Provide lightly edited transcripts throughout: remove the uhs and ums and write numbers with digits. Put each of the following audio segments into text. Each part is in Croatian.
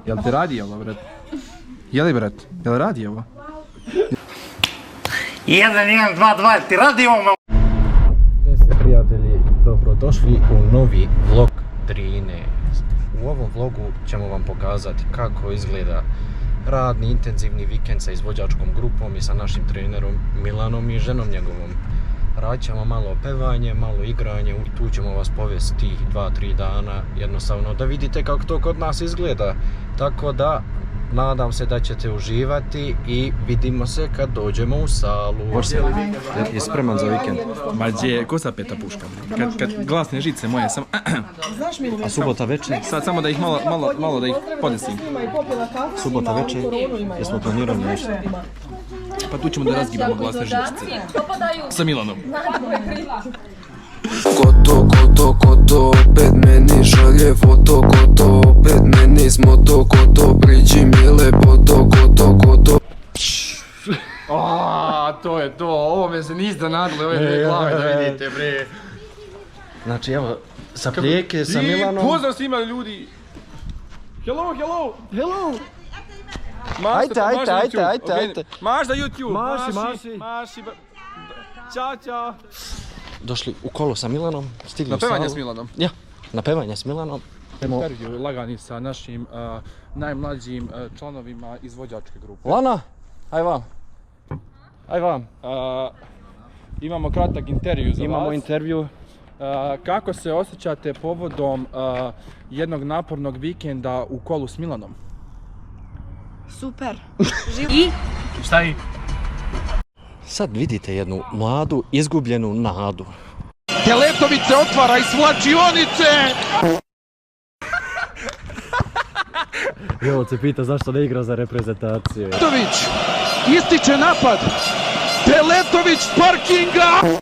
Jel ti radi ovo, brat? Jeli, brat? Jel radi ovo? 1, 1, 2, 2, ti radi ovo? Sve prijatelji, dobrodošli u novi vlog 13. U ovom vlogu ćemo vam pokazati kako izgleda radni, intenzivni vikend sa izvođačkom grupom i sa našim trenerom Milanom i ženom njegovom. Radit ćemo malo pevanje, malo igranje i tu ćemo vas povesti tih 2-3 dana jednostavno da vidite kako to kod nas izgleda. Tako da, nadam se da ćete uživati i vidimo se kad dođemo u salu. Je spreman za vikend? Ma gdje, ko sa peta puška? Kad glasne žice moje sam... A subota večer? Sad samo da ih malo da ih podesim. Subota večer? Jesmo planirali nešto? Pa tu ćemo da razgibamo glasne žičice. Sa Milanom. Koto, opet meni šalje foto, koto, opet meni smo to, koto, priđi mi lepoto, koto. To je to, ovo me se niste nadali, ove dve glave da vidite, bre. Znači evo, sa Prijeke, sa Milanom... Pozdrav svima ljudi! Hello! Ajde. Maš za YouTube! Maši. Ćao! Došli u kolo sa Milanom, stigli Na u salu. pevanje s Milanom? Ja, na pevanje s Milanom. Intervju lagani sa našim najmlađim članovima izvođačke grupe. Lana, aj vam. Imamo kratak intervju za vas. Imamo intervju. Kako se osjećate povodom jednog napornog vikenda u kolu s Milanom? Super. I? Šta i? Sad vidite jednu mladu, izgubljenu nadu. Teletović se otvara iz svlačionice! Evo se pita zašto ne igra za reprezentaciju. Teletović ističe napad! Teletović s parkinga!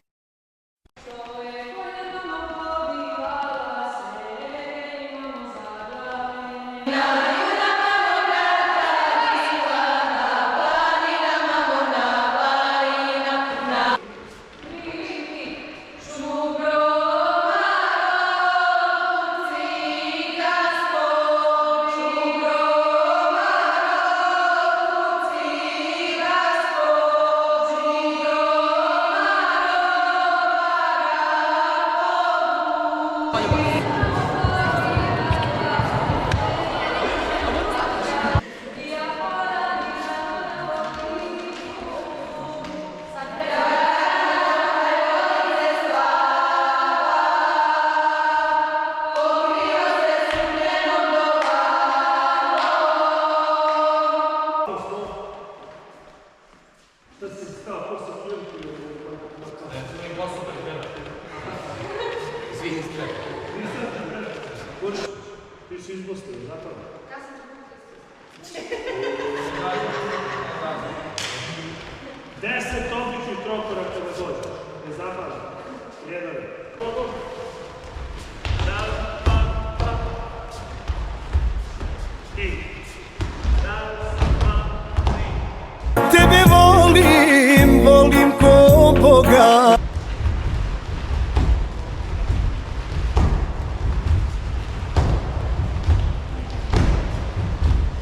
Tebe volim ko Boga.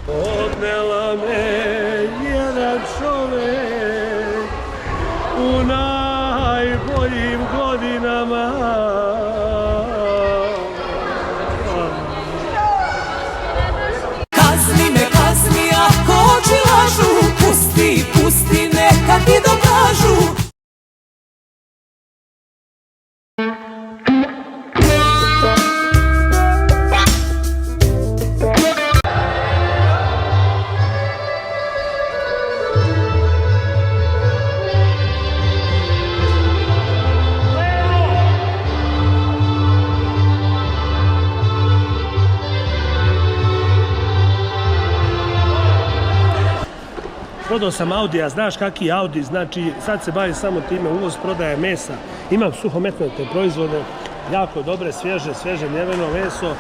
Odnela me jedan čovek u najboljim godinama. Kazni ako oči lažu, pusti neka ti dokažu. Prodao sam Audi, a znaš kaki je Audi, znači sad se bavim samo time, uvoz, prodaje mesa, imam suhometnate proizvode, jako dobre, sveže mljeveno meso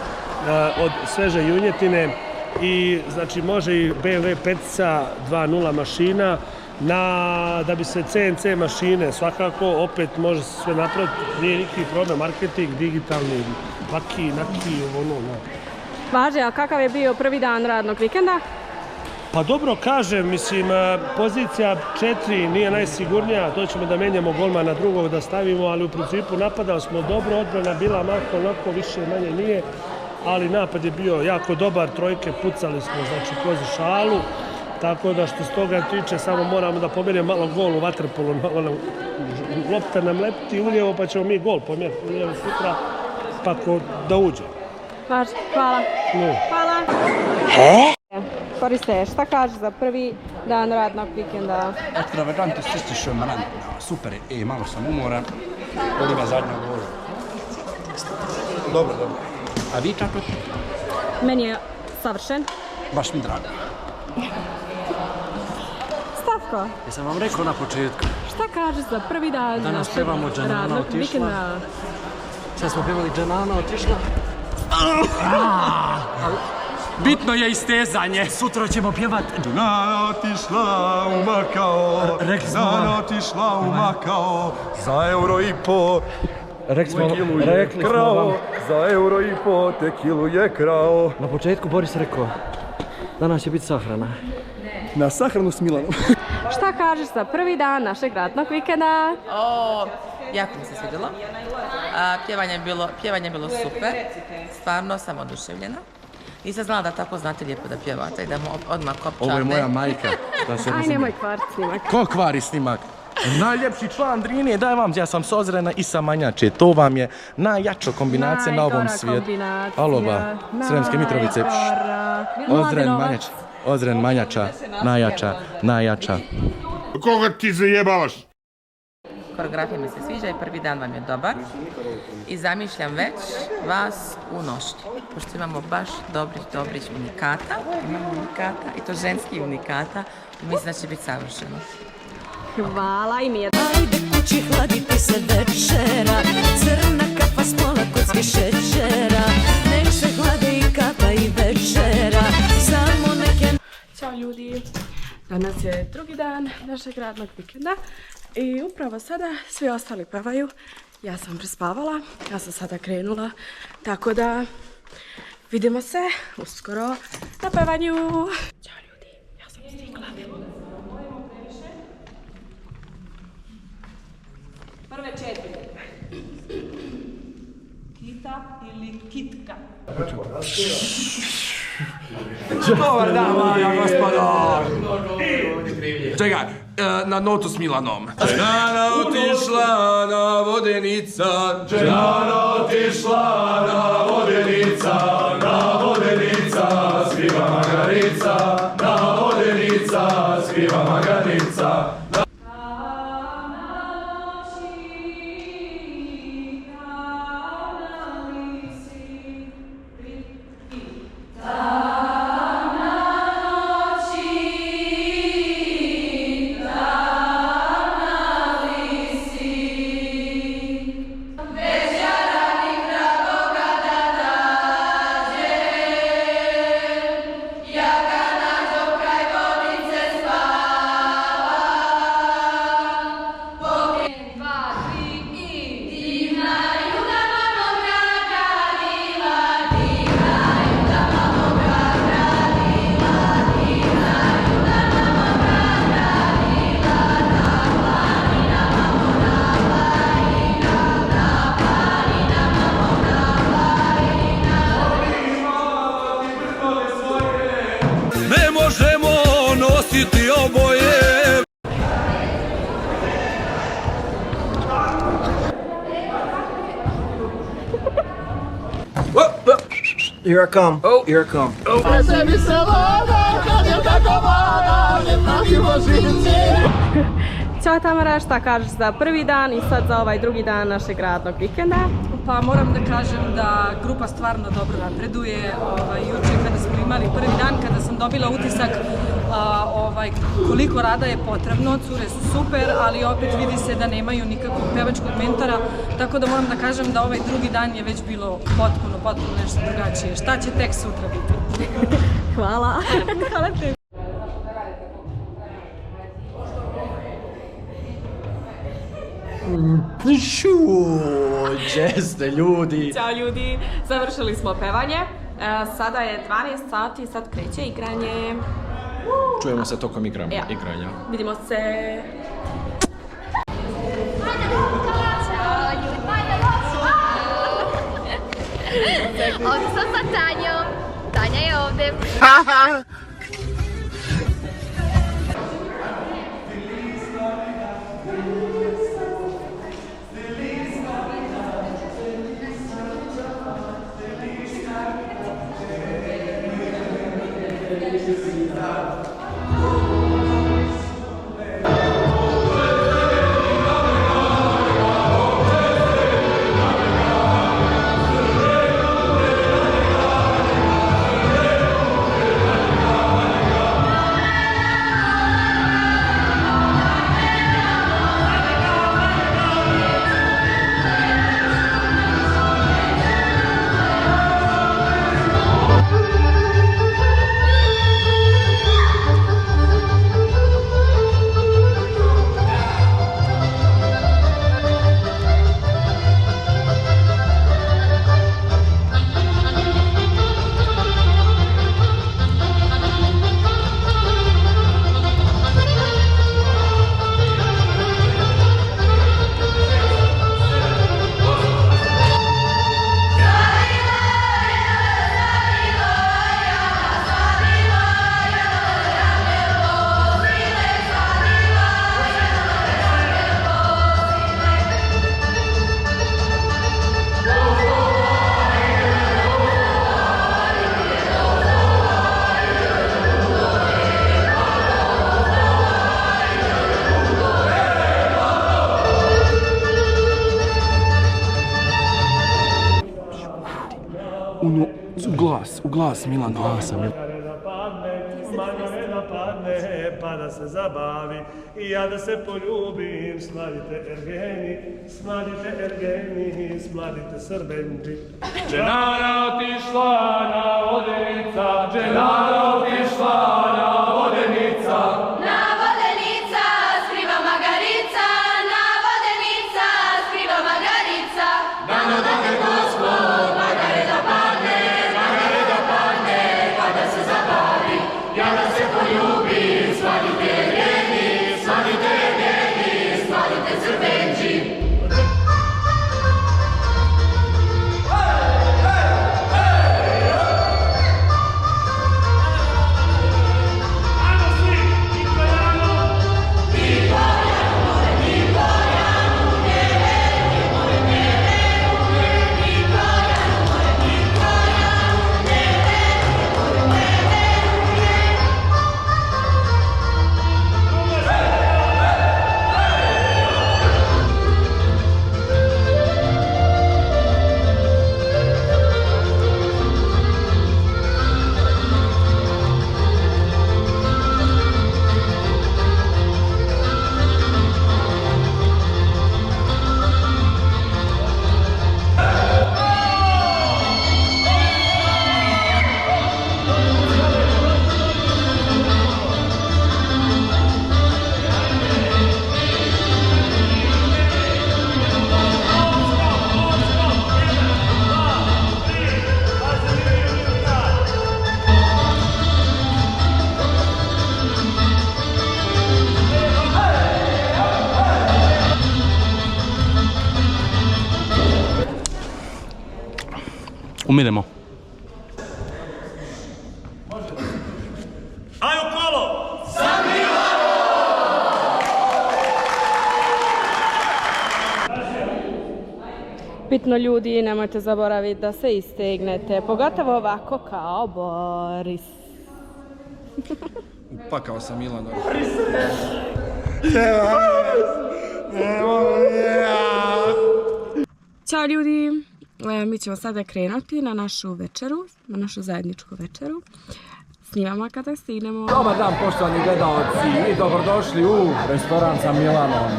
od sveže junjetine i znači može i BMW 5 2.0 mašina, da bi se CNC mašine svakako opet može se sve napraviti, nije nikakvi problem, marketing, digitalni, vaki, naki, ono. Važi, a kakav je bio prvi dan radnog vikenda? Pa dobro kažem, mislim, pozicija 4 nije najsigurnija, to ćemo da menjamo golmana drugog da stavimo, ali u principu napadali smo dobro, odbrana bila malo onako više manje nije, ali napad je bio jako dobar, trojke pucali smo, znači kroz šalu, tako da što se toga tiče samo moramo da pomerimo malo gol u vaterpolu, lopta nam lepti uljevo pa ćemo mi gol pomjeriti uljevo sutra, pa da uđe. Važi, hvala. No. Hvala. Koriste, šta kažeš za prvi dan radnog vikenda? Ekstravagantno, šumarantno, super, malo sam umoran, od ima zadnjeg gola. Dobro. A vi kako? Meni je savršen. Baš mi drago. Stavko, Jesam vam rekao na početku. šta kažeš za prvi dan Danas pevamo Džanana radnog otišla. vikenda? Sad smo pevali Džanana otišla. Bitno je istezanje. Sutra ćemo pjevat. Džanana otišla u Makao, Džanana otišla u Makao, za euro i po Rekli smo vam. za euro i po tekilu je krao. Na početku Boris rekao, danas će biti sahrana. Na sahranu s Milanom. Šta kažeš za prvi dan našeg radnog vikenda? Jako mi se svidjelo. Pjevanje je bilo super. Stvarno sam oduševljena. Nisam znala da tako znate lijepo da pjevate i da mu odmah kopčate. Ovo je moja majka. Aj, nemoj kvarit snimak. Ko kvari snimak? Najljepši član Drine, daj vam, ja sam s Ozrena i sa Manjače. To vam je najjača kombinacija na ovom svijetu. Aloba, Sremske Mitrovice. Ozren, Manjača, najjača. Koga ti zajebavaš? Koreografija mi se sviđa i prvi dan vam je dobar. I zamišljam već vas u nošnji. Pošto imamo baš dobrih unikata. Imamo unikata i to ženskih unikata. Mislim da će biti savršeno. Hvala i mi je. Ajde kući hladiti se večera, crna kafa s pola kocki šećera, nek se hlade i kapa i večera, samo neke... Ćao ljudi, danas je drugi dan našeg radnog vikenda i upravo sada svi ostali pevaju. Ja sam prespavala, ja sam sada krenula, tako da vidimo se uskoro na pevanju. Ćao ljudi, ja sam stigla. Prve 4. Kita ili kitka? Dobar dan, moja gospodo! Čekaj, na notu s Milanom. Džanana otišla na vodenica, Džanana otišla na vodenica, skriva maganica, na vodenica, skriva maganica. Ne možemo nositi oboje. Here I come. Oh, here I come. Ćao Tamara, šta kažeš za prvi dan i sad za ovaj drugi dan našeg radnog vikenda? Pa moram da kažem da grupa stvarno dobro napreduje. Juče kada smo imali prvi dan, kada sam dobila utisak koliko rada je potrebno, cure su super, ali opet vidi se da nemaju nikakvog pevačkog mentora, tako da moram da kažem da ovaj drugi dan je već bilo potpuno nešto drugačije. Šta će tek sutra biti? Hvala. Hvala te. Gdje ste ljudi? Ćao ljudi, završili smo pevanje. Sada je 12 sati i sad kreće igranje. Čujemo se tokom igranja. Vidimo se. Ovdje sam sa Tanjom. Tanja je ovdje. U glas, Milan. Pa da se zabavi i ja da se poljubim. Smladite ergeni, smladite srbenči. Dženara otišla na vodenica, dženara otišla na vodenica. Na vodenica skriva magarica, na vodenica skriva magarica. Dano dođe Gospod, Margareta padne, pa da se zabavi, ja da se poljubim. Smladite ergeni, smladite srbenči. Umiremo. Ajmo kolo! Bitno ljudi, nemojte zaboraviti da se istegnete, pogotovo ovako kao Boris. Upakao sam Milana. Ćao ljudi, mi ćemo sada krenuti na našu večeru, na našu zajedničku večeru. Snimamo kada stignemo. Dobar dan poštovani gledalci i dobrodošli u restoran sa Milanom.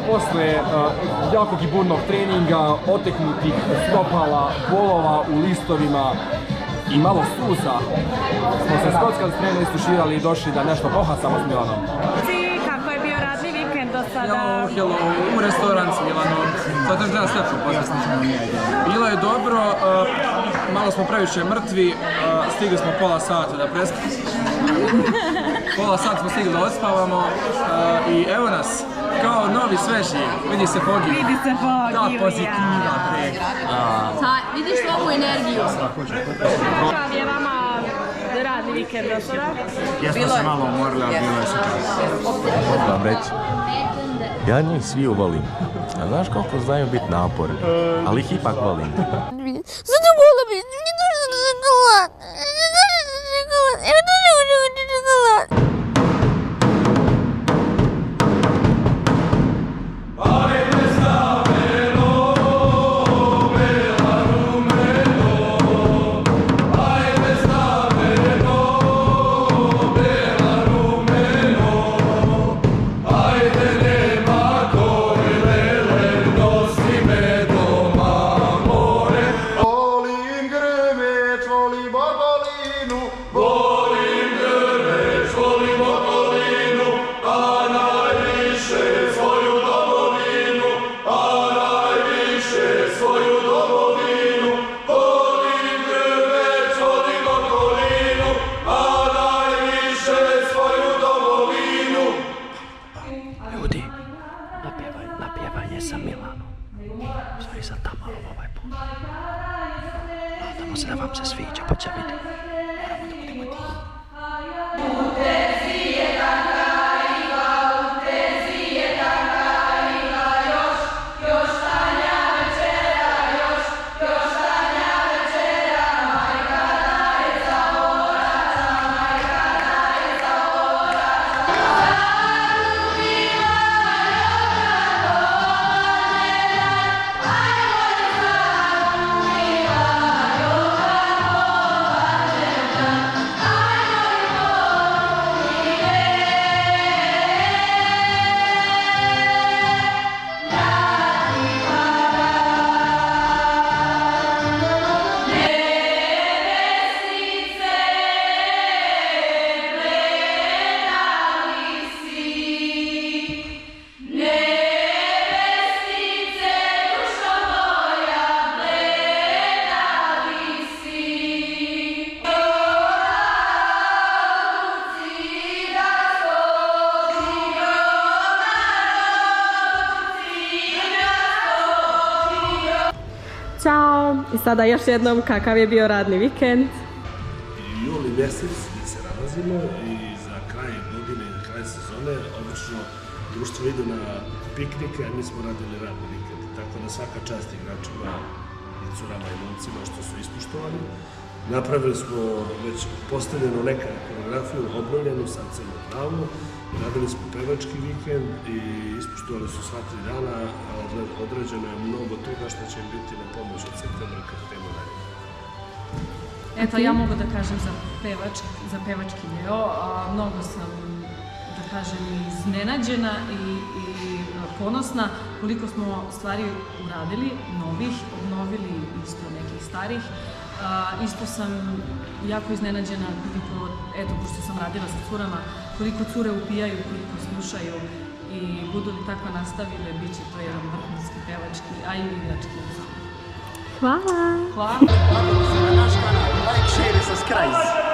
Posle jakog i burnog treninga, oteknutih stopala, bolova u listovima i malo suza, smo se skockali, spremno istuširali i došli da nešto pohasamo s Milanom. Kako je bio radni vikend do sada? sada? Hello, u restoran s Milanom. Zato što nas lepšu pozvesti. Bilo je dobro, malo smo previše mrtvi, stigli smo pola sata da prespamo. Pola sata smo stigli da odspavamo i evo nas, kao novi sveži, vidi se Fogi. Vidi se Fogi, ta pozitiva, bre. Vidiš ovu energiju? Kakav je vama radni vikend do sada? Jesmo se malo umorili, a bilo je super. Mogu vam reći, ja njih svi volim. A znaš koliko znaju biti naporni, ali ih ipak volim. Zato volim, nije došlo do šokolad. Napjevanje sa Milanom. Stoji za tamo ovaj put. Nadamo se da vam se sviđa, pa će vidjeti. Moramo da budemo tihi. Ćao! I sada još jednom kakav je bio radni vikend? Juli mjesec gdje se nalazimo i za kraj godine i kraj sezone obično društvo idu na piknike, a mi smo radili radni vikend. Tako da svaka čast igračima i curama i momcima što su ispoštovani. Napravili smo već postavljenu neka koreografiju, obnovljenu, sad crnu travu. Radili smo pevački vikend i ispoštovali su sva 3 dana, a određeno je mnogo toga što će im biti na pomoć od septembra kako temu dalje. Eto, ja mogu da kažem za pevački deo, mnogo sam, da kažem, iznenađena i ponosna koliko smo stvari uradili, novih, obnovili isto nekih starih. Isto sam jako iznenađena koliko, eto, pošto sam radila sa curama, koliko cure upijaju, koliko slušaju i budu li tako nastavile, bit će to jedan vrhunski pevački, a i igrački. Hvala! Hvala! Na naš kanal, like, share i subscribe.